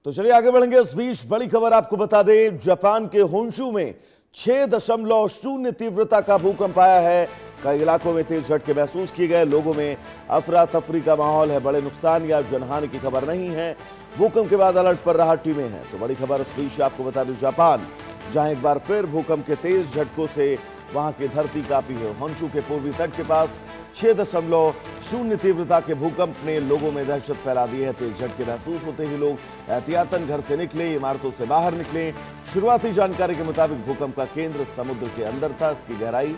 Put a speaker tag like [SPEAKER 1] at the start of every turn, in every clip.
[SPEAKER 1] तो चलिए आगे बढ़ेंगे। इस बीच बड़ी खबर आपको बता दें, जापान के होन्शु में 6.0 तीव्रता का भूकंप आया है। कई इलाकों में तेज झटके महसूस किए गए। लोगों में अफरा तफरी का माहौल है। बड़े नुकसान या जनहानि की खबर नहीं है। भूकंप के बाद अलर्ट पर राहत टीमें हैं। तो बड़ी खबर इस बीच आपको बता दें, जापान जहां एक बार फिर भूकंप के तेज झटकों से वहां की धरती कांपी है। होन्शु के पूर्वी तट के पास 6.0 तीव्रता के भूकंप ने लोगों में दहशत फैला दी है। तेज झटके महसूस होते ही लोग एहतियातन घर से निकले, इमारतों से बाहर निकले। शुरुआती जानकारी के मुताबिक भूकंप का केंद्र समुद्र के अंदर था। इसकी गहराई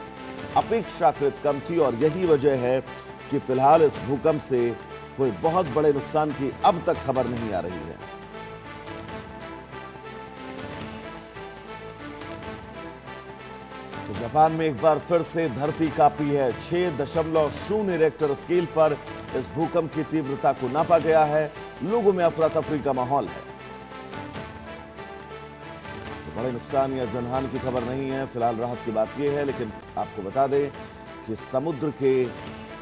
[SPEAKER 1] अपेक्षाकृत कम थी और यही वजह है कि फिलहाल इस भूकंप से कोई बहुत बड़े नुकसान की अब तक खबर नहीं आ रही है। तो जापान में एक बार फिर से धरती कांपी है। 6.0 रिक्टर स्केल पर इस भूकंप की तीव्रता को नापा गया है। लोगों में अफरा तफरी का माहौल है। तो बड़े नुकसान या जनहानि की खबर नहीं है। फिलहाल राहत की बात यह है, लेकिन आपको बता दें कि समुद्र के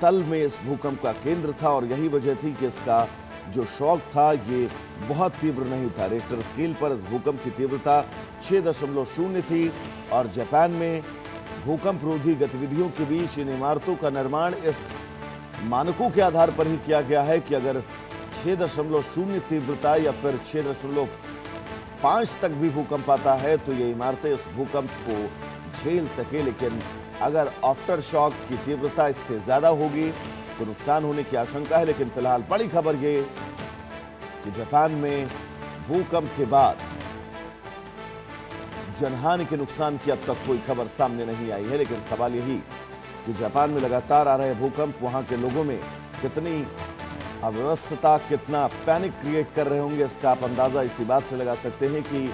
[SPEAKER 1] तल में इस भूकंप का केंद्र था और यही वजह थी कि इसका जो शॉक था ये बहुत तीव्र नहीं था। रिक्टर स्केल पर इस भूकंप की तीव्रता 6.0 थी और जापान में भूकंप रोधी गतिविधियों के बीच इन इमारतों का निर्माण इस मानकों के आधार पर ही किया गया है कि अगर 6.0 तीव्रता या फिर 6.5 तक भी भूकंप आता है तो ये इमारतें इस भूकंप को झेल सके। लेकिन अगर आफ्टर शॉक की तीव्रता इससे ज्यादा होगी तो नुकसान होने की आशंका है। लेकिन फिलहाल बड़ी खबर ये कि जापान में भूकंप के बाद जनहानि के नुकसान की अब तक कोई खबर सामने नहीं आई है। लेकिन सवाल यही कि जापान में लगातार आ रहे भूकंप वहां के लोगों में कितनी अव्यवस्था, कितना पैनिक क्रिएट कर रहे होंगे, इसका आप अंदाजा इसी बात से लगा सकते हैं कि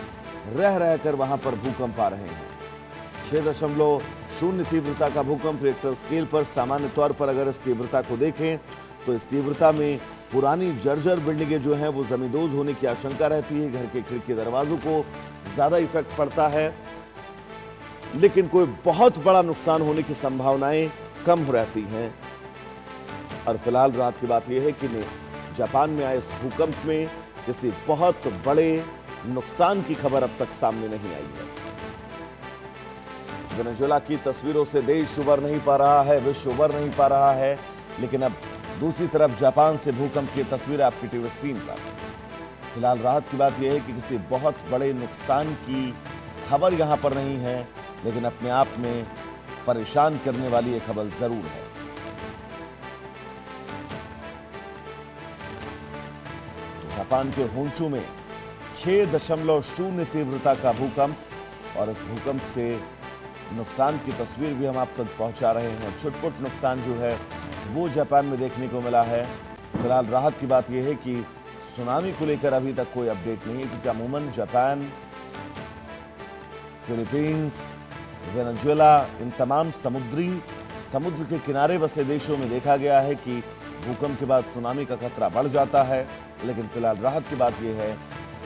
[SPEAKER 1] रह रहकर वहां पर भूकंप आ रहे हैं। 6.0 तीव्रता का भूकंप रिक्टर स्केल पर सामान्य तौर पर अगर इस तीव्रता को देखें तो इस तीव्रता में पुरानी जर्जर बिल्डिंगें जो हैं वो जमींदोज होने की आशंका रहती है। घर के खिड़की दरवाजों को ज्यादा इफेक्ट पड़ता है, लेकिन कोई बहुत बड़ा नुकसान होने की संभावनाएं कम हो रहती हैं। और फिलहाल रात की बात यह है कि जापान में आए इस भूकंप में किसी बहुत बड़े नुकसान की खबर अब तक सामने नहीं आई है। वेनेजुएला की तस्वीरों से देश उबर नहीं पा रहा है, विश्व उबर नहीं पा रहा है, लेकिन अब दूसरी तरफ जापान से भूकंप की तस्वीरें आपकी टीवी स्क्रीन पर। फिलहाल राहत की बात यह है कि किसी बहुत बड़े नुकसान की खबर यहां पर नहीं है, लेकिन अपने आप में परेशान करने वाली यह खबर जरूर है। तो जापान के होन्शु में 6.0 तीव्रता का भूकंप और इस भूकंप से नुकसान की तस्वीर भी हम आप तक पहुंचा रहे हैं। छुटपुट नुकसान जो है वो जापान में देखने को मिला है। फिलहाल राहत की बात यह है कि सुनामी को लेकर अभी तक कोई अपडेट नहीं है, क्योंकि अमूमन जापान, फिलीपींस, वेनेजुएला, इन तमाम समुद्र के किनारे बसे देशों में देखा गया है कि भूकंप के बाद सुनामी का खतरा बढ़ जाता है। लेकिन फिलहाल राहत की बात यह है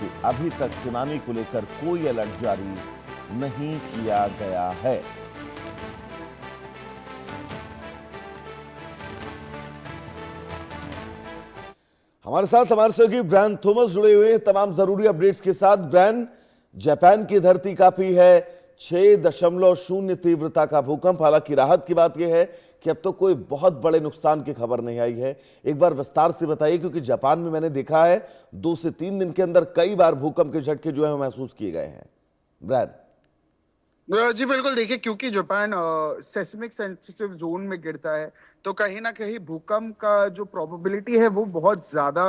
[SPEAKER 1] कि अभी तक सुनामी को लेकर कोई अलर्ट जारी नहीं किया गया है। हमारे साथ हमारे सहयोगी ब्रायन थॉमस जुड़े हुए हैं तमाम जरूरी अपडेट्स के साथ। ब्रायन, जापान की धरती कांपी है, 6.0 तीव्रता का भूकंप। हालांकि राहत की बात यह है कि अब तो कोई बहुत बड़े नुकसान की खबर नहीं आई है। एक बार विस्तार से बताइए, क्योंकि जापान में मैंने देखा है 2 से 3 दिन के अंदर कई बार भूकंप के झटके जो है महसूस किए गए हैं। ब्रायन।
[SPEAKER 2] जी बिल्कुल, देखिए क्योंकि जापान सेस्मिक सेंसिटिव जोन में गिरता है, तो कहीं ना कहीं भूकंप का जो प्रोबेबिलिटी है वो बहुत ज्यादा